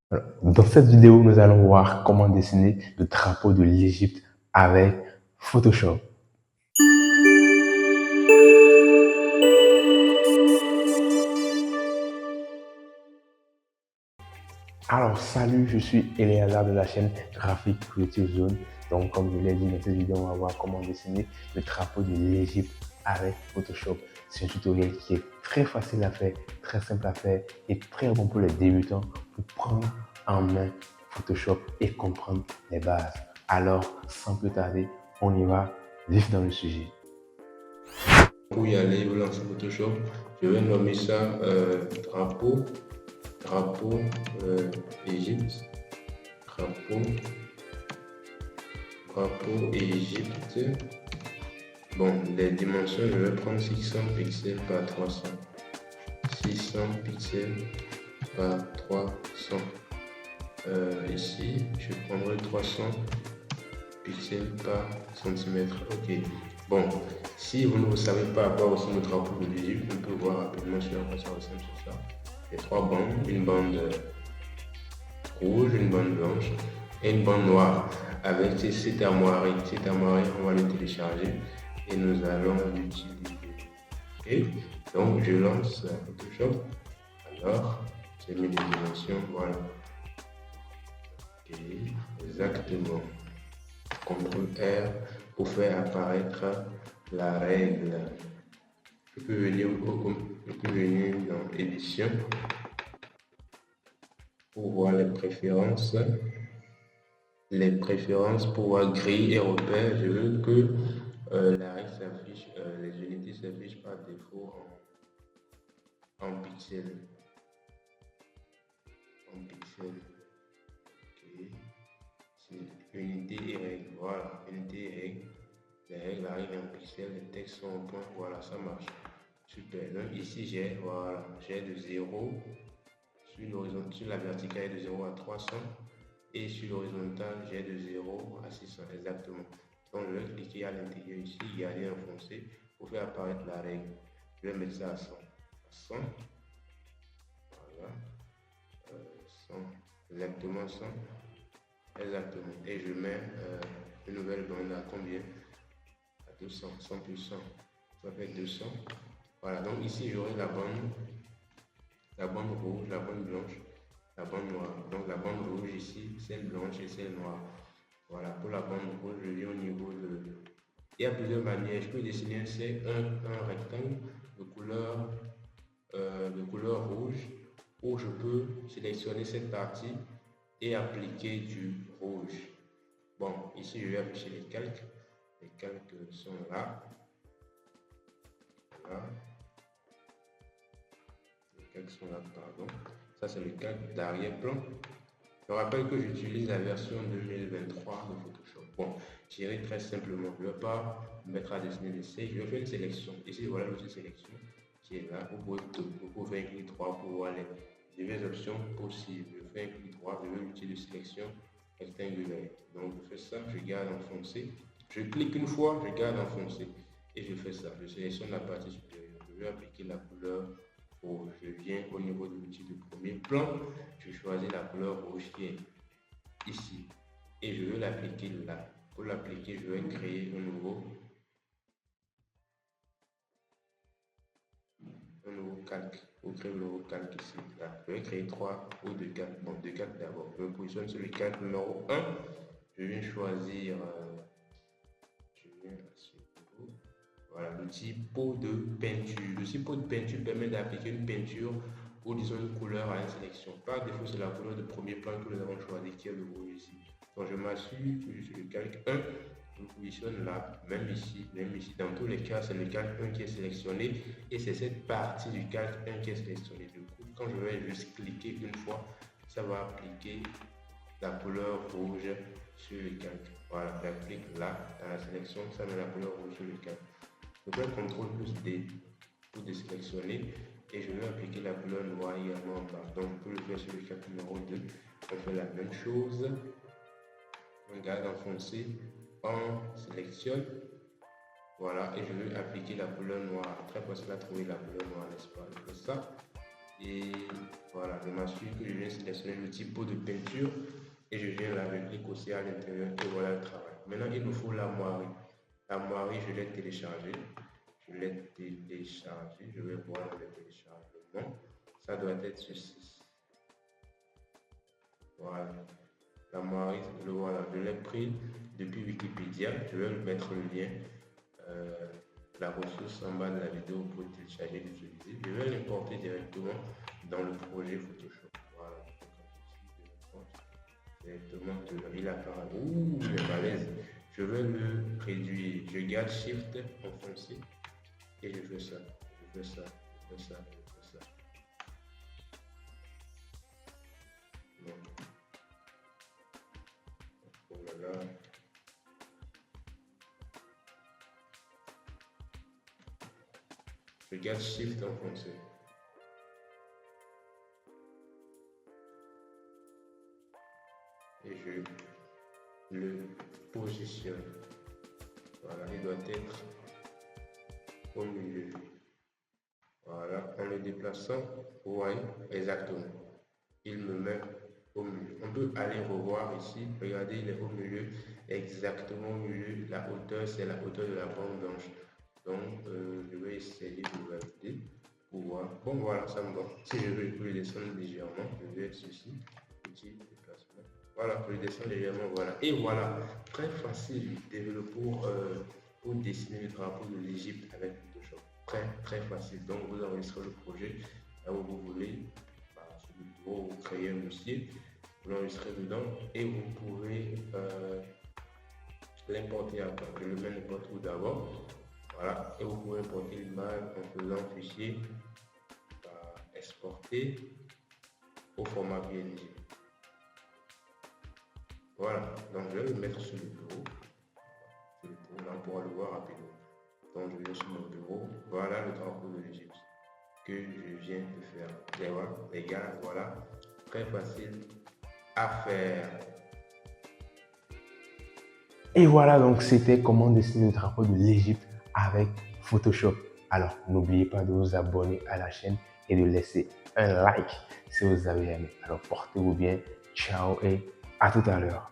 Dans cette vidéo, nous allons voir comment dessiner le drapeau de l'Égypte avec Photoshop. Alors salut, je suis Eleazar de la chaîne Graphic Creative Zone. Donc comme je l'ai dit dans cette vidéo, on va voir comment dessiner le drapeau de l'Égypte avec Photoshop. C'est un tutoriel qui est très facile à faire, très simple à faire et très bon pour les débutants pour prendre en main Photoshop et comprendre les bases. Alors sans plus tarder, on y va, vif dans le sujet. Pour y aller, vous lancez Photoshop, je vais nommer ça drapeau Égypte, drapeau Égypte. Bon, les dimensions, je vais prendre 600 pixels par 300. 600 pixels par 300. Ici, je prendrai 300 pixels par centimètre. Ok. Bon, si vous ne savez pas avoir aussi le drapeau de l'Égypte, on peut voir rapidement sur quoi ça ressemble sur ça. Il y a trois bandes, une bande rouge, une bande blanche et une bande noire. Avec cette armoiries, on va le télécharger et nous allons l'utiliser. Et donc je lance Photoshop. Alors, j'ai mis les dimensions, voilà. Ok, exactement. CTRL R pour faire apparaître la règle. Je peux venir dans édition pour voir les préférences. Pour voir grille et repère. Je veux que la règle s'affiche, les unités s'affichent par défaut en pixels. Ok. C'est unité et règle. Voilà, unité et règle. Les règles arrivent en pixels, les textes sont en point. Voilà, ça marche. Super. Donc ici, j'ai de 0 sur la verticale de 0 à 300 et sur l'horizontale, j'ai de 0 à 600 exactement. Donc je vais cliquer à l'intérieur ici, garder enfoncé pour faire apparaître la règle. Je vais mettre ça à 100. 100. Voilà. 100. Exactement 100. Exactement. Et je mets une nouvelle bande à combien? À 200. 100 plus 100. Ça fait 200. Voilà. Donc ici, j'aurai la bande rouge, la bande blanche, la bande noire. Donc la bande rouge ici, celle blanche et celle noire. Voilà, pour la bande rouge, je viens au niveau de... Il y a plusieurs manières. Je peux dessiner un rectangle de couleur rouge, où je peux sélectionner cette partie et appliquer du rouge. Bon, ici je vais afficher les calques. Les calques sont là. Voilà. Sont là, pardon. Ça c'est le calque d'arrière-plan. Je rappelle que j'utilise la version 2023 de Photoshop. Bon, j'irai très simplement. Je ne vais pas me mettre à dessiner des C. Je vais faire une sélection. Ici, voilà l'outil sélection qui est là. Vous pouvez faire un clic droit pour voir les diverses options possibles. Je fais un clic droit, je veux l'outil de sélection rectangulaire. Donc, je fais ça, je garde enfoncé. Je clique une fois, je garde enfoncé. Et je fais ça. Je sélectionne la partie supérieure. Je vais appliquer la couleur rouge. Je viens au niveau de l'outil de premier plan, je choisis la couleur rouge qui est ici et je vais l'appliquer là. Pour l'appliquer, je vais créer un nouveau calque. Pour créer un nouveau calque ici, là. Je vais créer 3 ou 2 calques. Bon, 2 calques d'abord. Je me positionne sur le calque numéro 1. Je viens choisir voilà, l'outil pot de peinture. L'outil pot de peinture permet d'appliquer une peinture ou disons une couleur à une sélection. Par défaut, c'est la couleur de premier plan que nous avons choisi qui est le rouge ici. Donc je m'assure que je suis le calque 1. Je me positionne là, même ici. Dans tous les cas, c'est le calque 1 qui est sélectionné et c'est cette partie du calque 1 qui est sélectionnée. Du coup, quand je vais juste cliquer une fois, ça va appliquer la couleur rouge sur le calque. Voilà, j'applique là, dans la sélection, ça met la couleur rouge sur le calque. Je vais CTRL plus D pour désélectionner et je vais appliquer la couleur noire également en bas. Donc pour le faire sur le calque numéro 2, on fait la même chose. On garde enfoncé, on sélectionne. Voilà, et je vais appliquer la couleur noire. Très facile à trouver la couleur noire, n'est-ce pas? Je fais ça. Et voilà, je m'assure que je viens sélectionner le type pot de peinture et je viens la réplique aussi à l'intérieur et voilà le travail. Maintenant, il nous faut l'armoirie. L'armoirie, je l'ai téléchargée. Je vais voir le téléchargement. Ça doit être ceci. Voilà. L'armoirie, voilà, je l'ai pris depuis Wikipédia. Je vais mettre le lien, la ressource en bas de la vidéo pour télécharger et l'utiliser. Je vais l'importer directement dans le projet Photoshop. Voilà. Directement dedans. Il apparaît. Ouh, il est balèze. Je vais le réduire. Je garde Shift enfoncé et je fais ça. Je fais ça. Je fais ça. Je fais ça. Donc, voilà. Je garde Shift enfoncé. Et je le positionne. Voilà, il doit être au milieu. Voilà, en le déplaçant, vous voyez exactement. Il me met au milieu. On peut aller revoir ici. Regardez, il est au milieu, exactement au milieu. La hauteur, c'est la hauteur de la bande blanche. Donc, je vais essayer de valider pour voir. Bon, voilà, ça me va. Si je veux le descendre légèrement, je vais ceci. Petit déplacement. Voilà, je le descends légèrement. Voilà. Et voilà, très facile pour dessiner le drapeau de l'Égypte avec Photoshop. Très facile. Donc, vous enregistrez le projet là où vous voulez. Sur le bureau, vous créez un dossier, vous l'enregistrez dedans et vous pouvez l'importer après. Je le mets n'importe où d'abord. Voilà, et vous pouvez importer l'image en faisant fichier exporter au format PNG. Voilà, donc je vais le mettre sur le bureau. Là, on pourra le voir rapidement. Donc je viens sur mon bureau. Voilà le drapeau de l'Égypte que je viens de faire. Les gars, voilà, très facile à faire. Et voilà, donc c'était comment dessiner le drapeau de l'Égypte avec Photoshop. Alors, n'oubliez pas de vous abonner à la chaîne et de laisser un like si vous avez aimé. Alors, portez-vous bien. Ciao et à tout à l'heure.